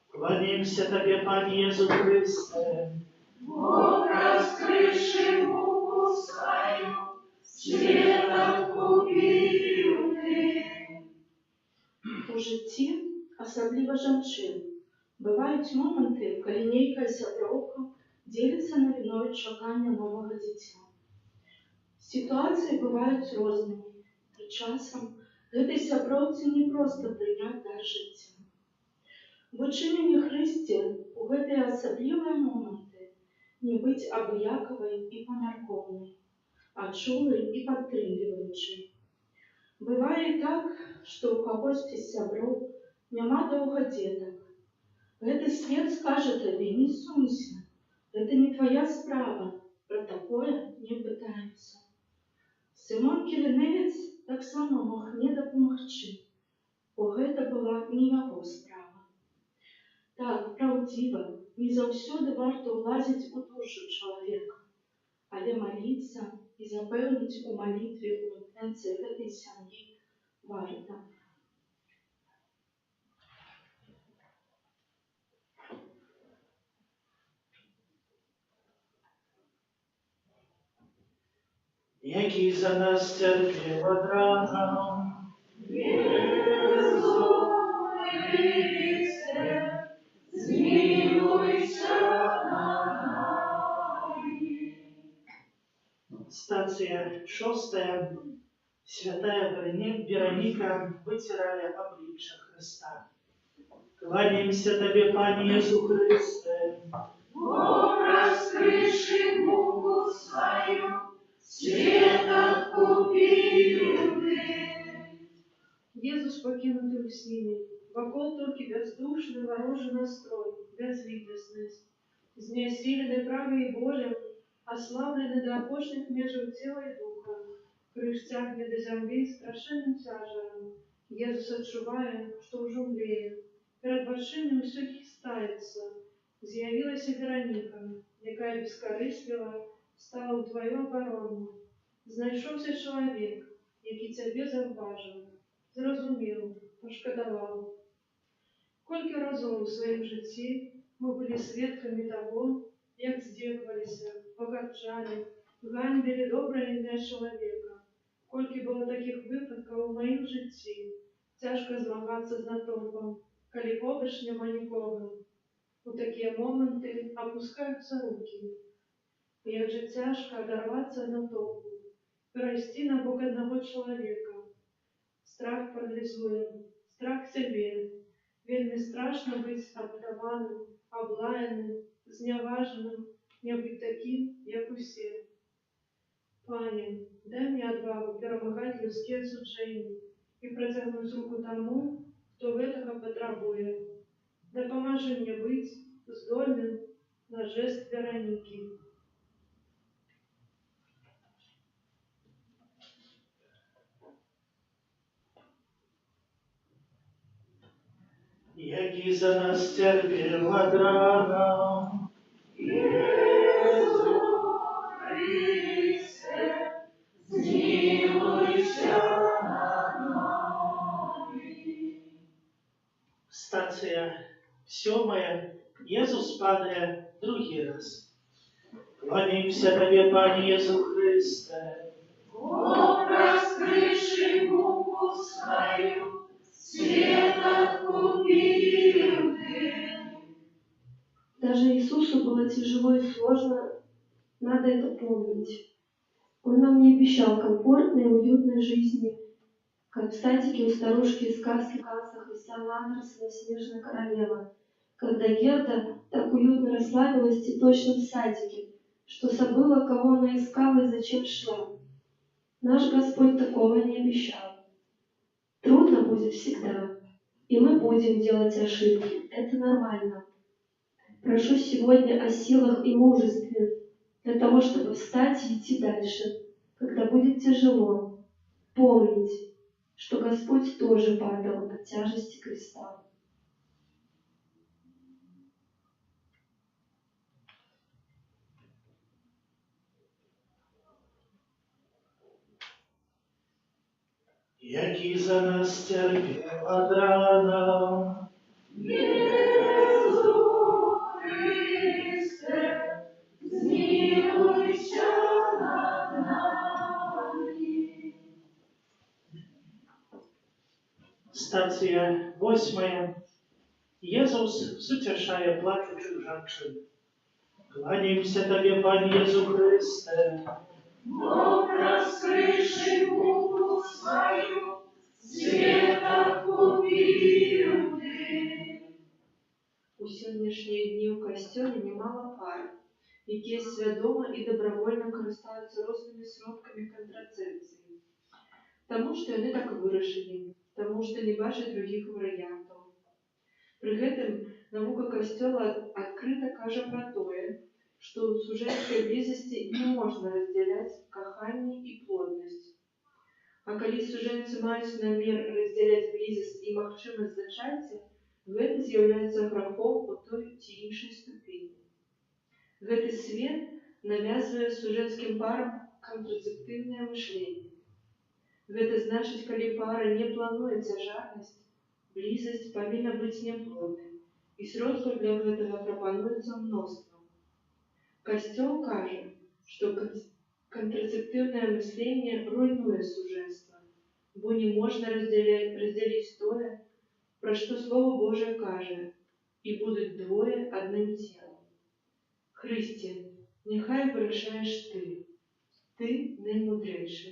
B: Кланяемся Тебе, Пане Єзу Христе.
A: Бог раскрывший муку свою, свет откупил Ты.
G: У житті, особливо жанчын, бываюць моманты, калі нейкая сяброўка дзеліцца навіной чакання новага дзіця. Сітуацыі бываюць рознымі, і часам гэтай сяброўцы не проста прыняць дар жыцця. Вучыненне Хрысце у гэтыя асаблівыя моманты не быць абыякавай і памяркоўнай, а чулай і падтрымліваючай. Бывае і так, што ў кагосьці з сяброў няма доўга дзетак. Гэты свет скажа табе: не сумся, гэта не твая справа, пра такое не пытаемся. Сымон Кіринеец таксама мог не дапамагчы, бо гэта была не яго справа. Так, праўдзіва, не заўсёды варта ўлазіць у душу чалавека, але маліцца і запэўніць у малітве ў інтэнцыі гэтай сям'і варта.
B: Який за нас терпів рана, Стація 6. Святая Вероніка витирає обличчя Христа. Кланяемся Тебе, Пане Єсу Христе.
A: Бог раскрывший муку свою, свет откупил Ты.
G: Езус покинутый всеми, вокол только бездушный ворожий настрой, безвидностность, знесиленный правой волей, ослабленный до опошних межев тела и духа, крыш тягнет до земли страшенным тяжером. Езус отчувая, что уже умлеет, перед варшинами все хистается, з'явилася Вероніка, яка безкорислива стала у твою оборону. Знайшовся чоловік, який тебе завважив, зрозумів, пошкодував. Колькі разоў у сваім жыцці мы былі сведкамі таго, як здзекаваліся, пагарджалі, ганьбілі добрае імя чалавека. Колькі было такіх выпадкаў у маім жыцці, цяжка змагацца з натоўпам, калі побач няма нікога. У такія моманты опускаюцца рукі. Як жа цяжка адарвацца ад натоўпу, перайсці на бок аднаго чалавека. Страх паралізуе, страх сябе. Вельмі страшна быць абдаваным, аблаяным, зняважаным, не быць такім, як усе. Пане, дай мне адвагу перамагаць людскія суджэнні і працягнуць руку таму, хто гэтага патрабуе. Дапамажы мне быць здольным на жест Веранікі.
B: Які за нас терпів ад рана,
A: Єсу Христе, змилуйся над нами.
B: Стація 7. Єсус падає другий раз. Кланяємося Тобі, Пане Єсу Христе.
A: Образ крыши муку свою, свет откупил ты.
D: Даже Иисусу было тяжело и сложно, надо это помнить. Он нам не обещал комфортной и уютной жизни, как в садике у старушки из сказки Ганса Христиана Андерсена «Снежная королева», когда Герда так уютно расслабилась в цветочном садике, что забыла, кого она искала и зачем шла. Наш Господь такого не обещал. Трудно будет всегда, и мы будем делать ошибки, это нормально. Прошу сегодня о силах и мужестве для того, чтобы встать и идти дальше, когда будет тяжело. Помнить, что Господь тоже падал от тяжести креста.
B: Який за нас терпів ад рана,
A: Єсу Христе, змилуйся над нами.
B: Стація 8. Єсус сутішає плачучих жанчин. Кланяємося Тобі, Пане Єсу Христе.
A: Образ крыши муку свою, свет откупил ты.
G: У сённяшнія дні ў касцёле нямала пар, якія свядома і дабравольна карыстаюцца рознымі сродкамі кантрацэпцыі. Таму што яны так вырашылі, таму што не бачаць другіх варыянтаў. Пры гэтым навука касцёла адкрыта кажа пра тое, што ў сужэнскай блізасці не можна раздзяляць каханне і плоднасць. А калі сужэнцы маюць намер раздзяляць блізасць і магчымасць зачацця, гэта з'яўляецца грахом у той ці іншай ступені. Гэты свет навязвае сужэнскім парам кантрацэптыўнае мышленне. Гэта значыць, калі пара не плануе цяжарнасць, блізасць павінна быць няплоднай, і сродкаў для гэтага прапануецца мноства. Касцёл кажа, што кантрацэптыўнае мысленне руйнуе сужэнства, бо не можна раздзяліць тое, пра што Слово Божие кажа, і будуць двое адным целам. Христе, няхай вырашаеш ты наймудрейшы.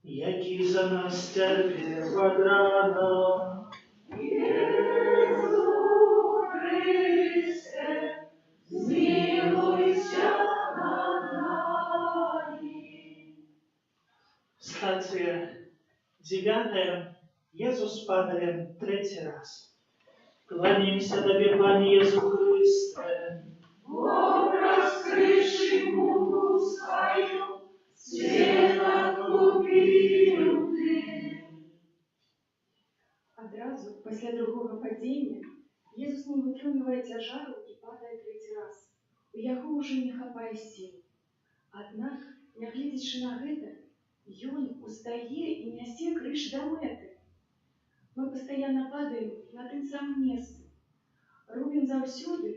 B: Який за нас терпів ад рана,
A: Єсу Христе, змилуйся над нами.
B: Стація 9. Єсус падає третій раз. Кланяємося Тобі, Пане Єсу Христе.
A: Образ крыши муку свою, свет откупил ты.
H: Адразу пасля другога падзення Езус не вытрымлівае цяжару і падае трэці раз. У яго ўжо не хапае сіл. Аднак, нягледзячы на гэта, ён устае і нясе крыж да мэты. Мы пастаянна падаем на тым самым месцы. Робім заўсёды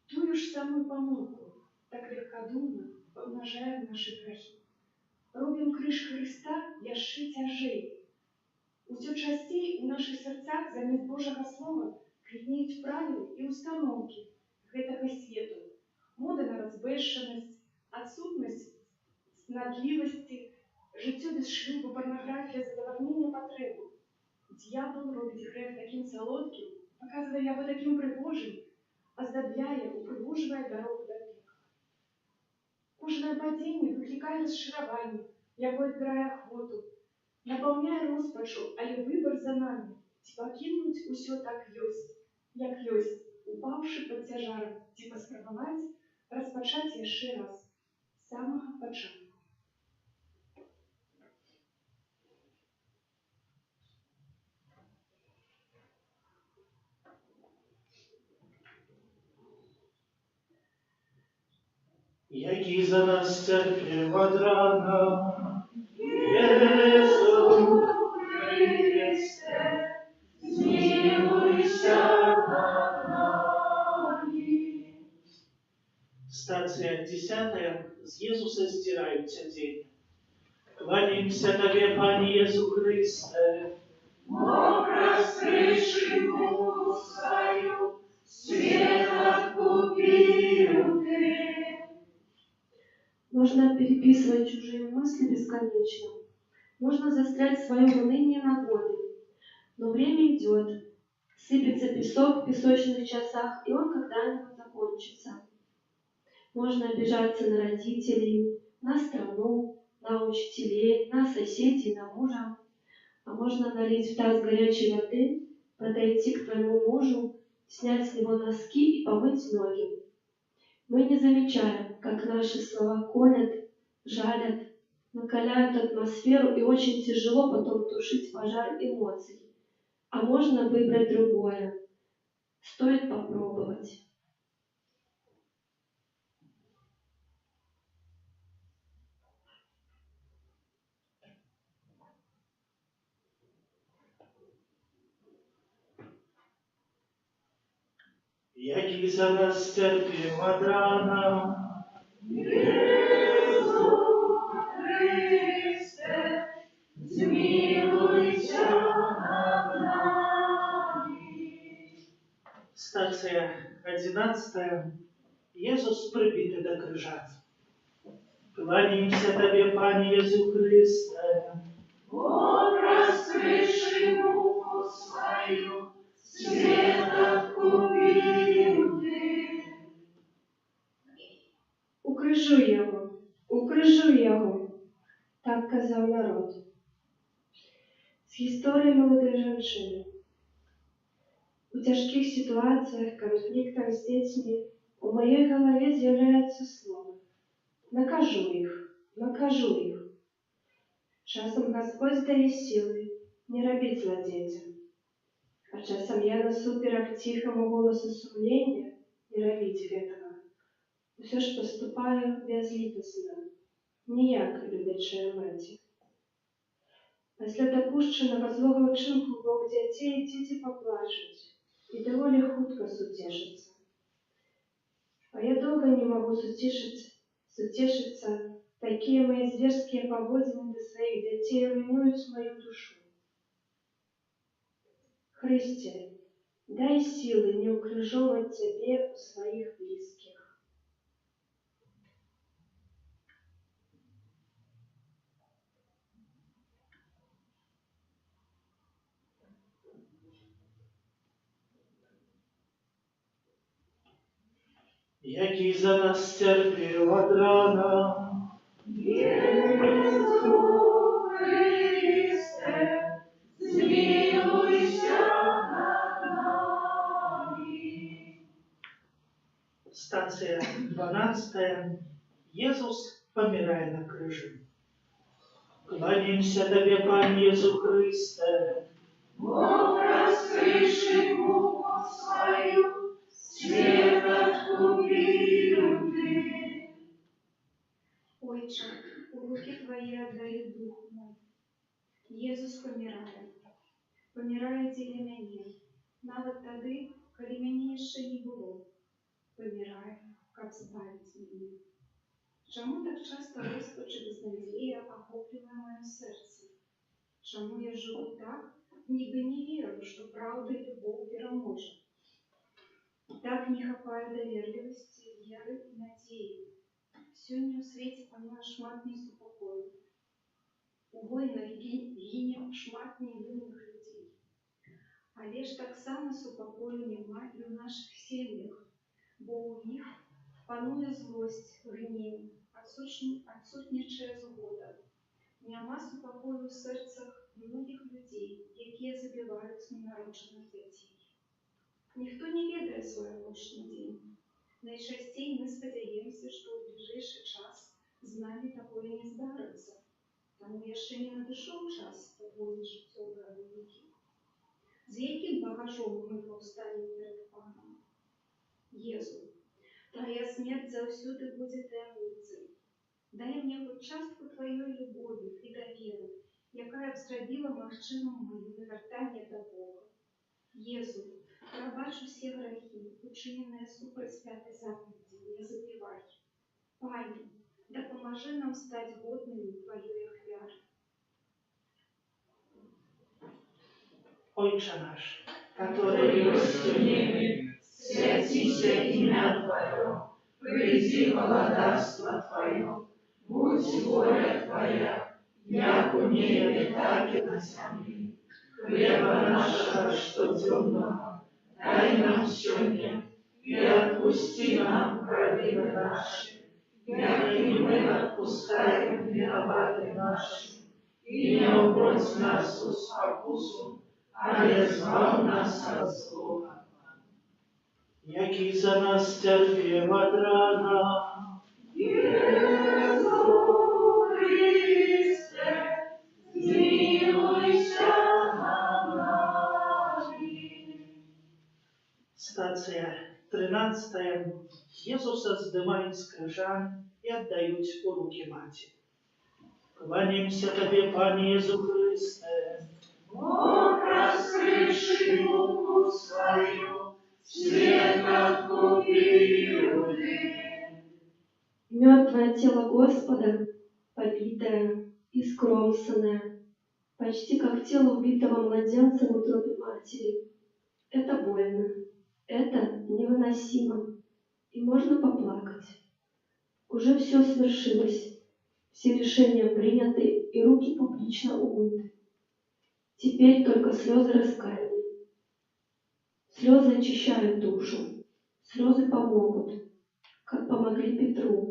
H: тую ж самую памылку, так легкадумна памнажаем нашы грахі. Робім крыж Хрыста яшчэ цяжэй. Усё часцей у нашых сэрцах замест Божага Слова квітнеюць правілы і ўстаноўкі гэтага свету. Мода на разбэшчанасць, адсутнасць цнатлівасці, жыццё без шлюбу, парнаграфія, задавальнення патрэбу. Д'ябал робіць грэх такім салодкім, паказвае яго такім прыгожым, аздабляе, упрыгожвае дарогу да пекла. Кожнае падзенне выклікае расчараванне, якое адбірае ахвоту, напаўняе роспачу, але выбар за намі, ці пакінуць усё так ёсць, як ёсць, упаўшы пад цяжарам, ці паспрабаваць распачаць яшчэ раз, з самага пачатку.
B: Який за нас терпів од рана, Єсу Христе, змилуйся над нами. Стация 10. С Иисуса стираются день. Кланяемся Тебе, Пане Иису Христе.
A: Бог раскрывший Богу свою, свет откупил Ты.
D: Можно переписывать чужие мысли бесконечно. Можно застрять в своем унынии на годы. Но время идет. Сыпется песок в песочных часах, и он когда-нибудь закончится. Можно обижаться на родителей, на страну, на учителей, на соседей, на мужа. А можно налить в таз горячей воды, подойти к твоему мужу, снять с него носки и помыть ноги. Мы не замечаем, как наши слова колят, жалят, накаляют атмосферу, и очень тяжело потом тушить пожар эмоций. А можно выбрать другое. Стоит попробовать.
B: Який за нас терпів од рана,
A: Єсу Христе, змилуйся над нами.
B: Стация 11. Иисус прибитый до крыжа. Кланяемся Тебе, Пане Иису Христе.
A: Бог раскрывший Богу свою, свет откупил Ты.
F: Укрижуй його, так казав народ. З історії молодої жінки. У тяжких ситуаціях, конфліктах з дітьми у моїй голові з'являється слово. Накажу їх. Часом Господь дає сили не робити зла дітям. А часом я насуперек тихому голосу сумління не робити этого. Все ж поступаю безлітосно, ніяк люблячая маті. Після допущеного злого вчинку Бог дітей, діти поплачуть і доволі хутко сутешаться. А я долго не могу сутешиться, такие мои зверские поводины до своих детей руйнуют мою душу. Христе, дай силы не укрыжовывать Тебе у своих близких.
B: Який за нас терпів од рана,
A: Єсу Христе, змилуйся над нами.
B: Стация 12. Иисус помирает на крыже. Кланяемся Тебе, Пане Иису Христе.
A: Бог раскрывший Богу свою, свет откупил Ты.
H: Отче, у руки Твої отдаю дух мой. Єсус помирає. Помирає дзеля мяне. Нават тады, калі мяне яшчэ не было. Помирае, каб збавіць мяне. Чаму так часто розпач і безнадзея ахоплівае маё сэрца? Чаму я жыву так, нібы не веру, што праўда і любоў пераможа? Так не хапае даверлівасці, веры і надзеі. Сёння ў свеце пануе шмат несупакою. У войнах гіне шмат невінных людзей. Але ж таксама супакою няма і ў нашых сем'ях. бо у них панує злость, гнів, відсутнічає згода. Няма супокою в серцях многих людей, які забивають ненароджених дітей. Ніхто не ведає свой апошні день. Найчастей мы спадзяемся, што ў бліжэйшы час з намі такое не здарыцца. Таму яшчэ не надышоў час паводзіць жыццёвыя вынікі. З якім багажом мы паўстанем перад Панам? Езу, твая смерць заўсёды будзе таямніцай. Дай мне хоць частку тваёй любові і даверы, якая б зрабіла магчымым маё навяртанне да Бога. Езу, прабач усе грахі, учыненыя супраць пятай заповеди, не забывай. Пане, дапамажы нам стаць годнымі тваёй ахвяры.
B: Ojcze nasz, который есть в небе, святися имя Твое, приди владарство Твое, будь воля Твоя, як у небе, так и на земле. Хлеба нашего штодневного дай нам сегодня, и отпусти нам провины наши, як и мы отпускаем виноватым нашим, и не уводь нас в спокусу, ale zbaw nas od zła. Jaki za nas cierpiewa drana, Jezu Chryste, zmiłuj się nad nami. Stacja 13. Jezusa zdымают с крыжа и отдают в руки Матери. Кланяемся Тебе, Пане Иисус Христе, раскрывши руку свою, свет откупил ты.
D: Мертвое тело Господа, побитое и скромсанное, почти как тело убитого младенца в утробе матери. Это больно, это невыносимо, и можно поплакать. Уже все свершилось, все решения приняты и руки публично умыты. Теперь только слезы раскаяния. Слезы очищают душу, слезы помогут, как помогли Петру.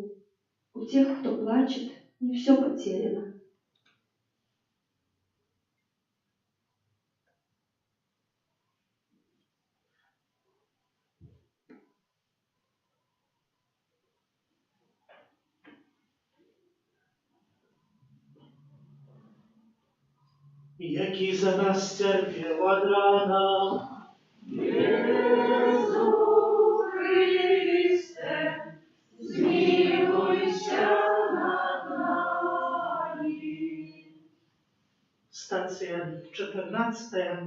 D: У тех, кто плачет, не все потеряно.
B: Який за нас терпів од рана, Єзу Христе, змилуйся над нами. Стація 14.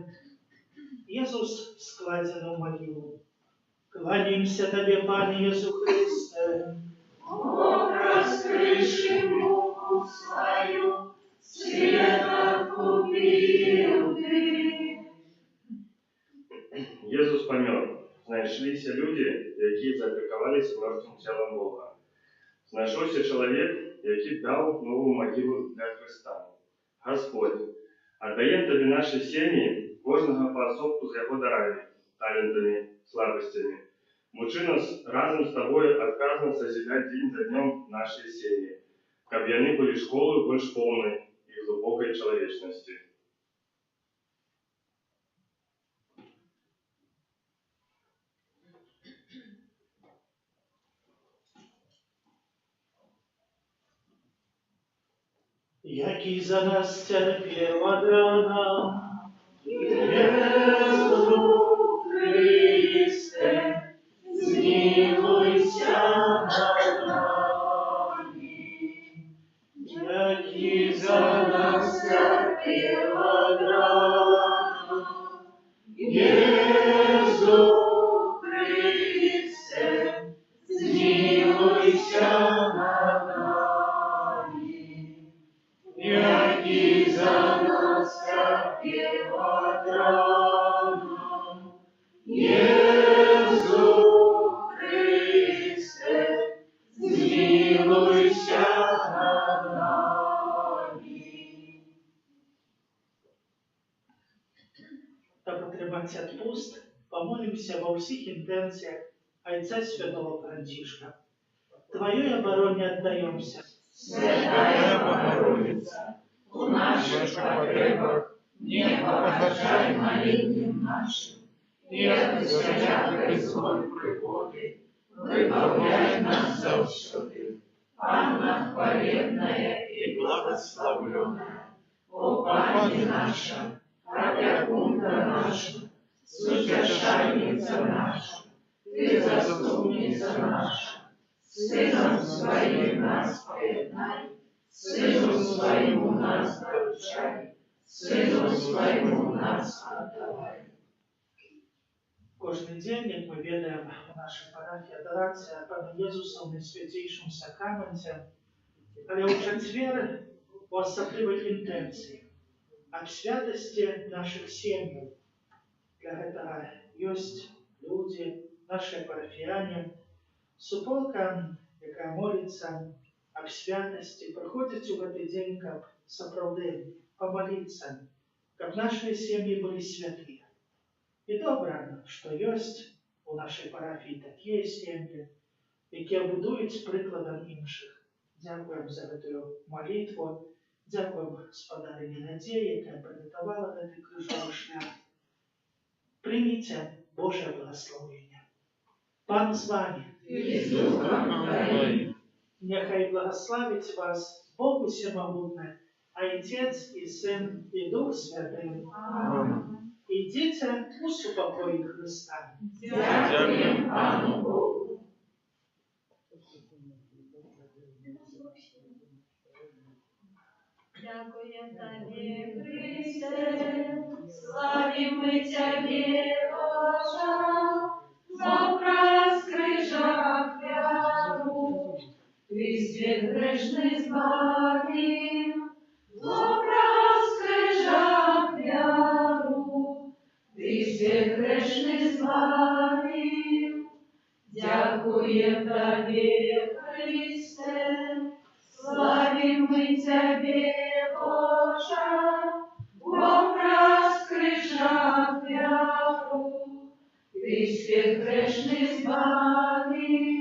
B: Єзус складзены ў магілу. Кланяемся Тебе, Пане Иисус Христе, раскрывши руку свою, свет откупил ты.
I: Езус помер. Знайшліся люди, які заапекавалися мертвым целом Бога. Знайшоўся чалавек, які даў новую магілу для Христа. Господь, аддаем Табе нашы сем'і, кожнага паасобку з яго дарамі, талентамі, слабасцямі. Вучы нас разам з Табой адказна созидать дзень за днём нашыя сем'і, каб яны былі школою больш поўнай і глыбокай чалавечнасці.
B: Який за нас терпів од рана, Єзу Христе, змилуйся над нами. Який за нас терпів од рана, Єзу Христе, змилуйся над нами. Який за нас терпів од рана, Єзу Христе, змилуйся над нами. Та потребаться отпуст, помолимся во всех интенциях Отца Святого Францишка. Твоей обороне отдаемся.
A: Святая Богородица, у наших потребах не погашай молитвам нашим, и от всякой злой пригоды выбавляй нас завсёды. Анна хвалебная и благословленная, о Пане наша, опекунка наша, утешальница наша, ты заступница наша, Сыном Своим нас поеднай, Сыну Своему нас поручай, Сыну Своему нас отдавай.
B: Кожний день, як ми ведаємо, у нашій парафії адорація Пана Єзуса в найсвятейшому сакраменті, але у четвер у особливій інтенції об святості наших сім'їв. Для цього є люди, наші парафіяни, суполка, яка молиться об святості, приходить у цей день, як справді помолитися, щоб наші сім'ї були святі. І добре, що є у нашій парафії такі сім'ї, які будують прикладом інших. Дякуємо за цю молитву, дякуємо Господарині Надії, яка приготувала цей крижовий шлях. Прийміть Боже благословення. Пан з вами. Нехай благословить вас Бог Всемогутний, Отець і Син і Дух Святий. Амінь. Ідіть у супокої Христа.
A: Дякуємо Пану Богу.
J: Дякуємо Тобі, Христе, славимо ми Тебе, Боже, бо враз крижах вяру, Ти світ грешний збавив, бо враз крижах вяру, Ти світ грешний збавив. Дякуємо Тобі, Христе, славим мы Тебе, Боже, бо враз крижах вяру, Ты свет грешный збавив.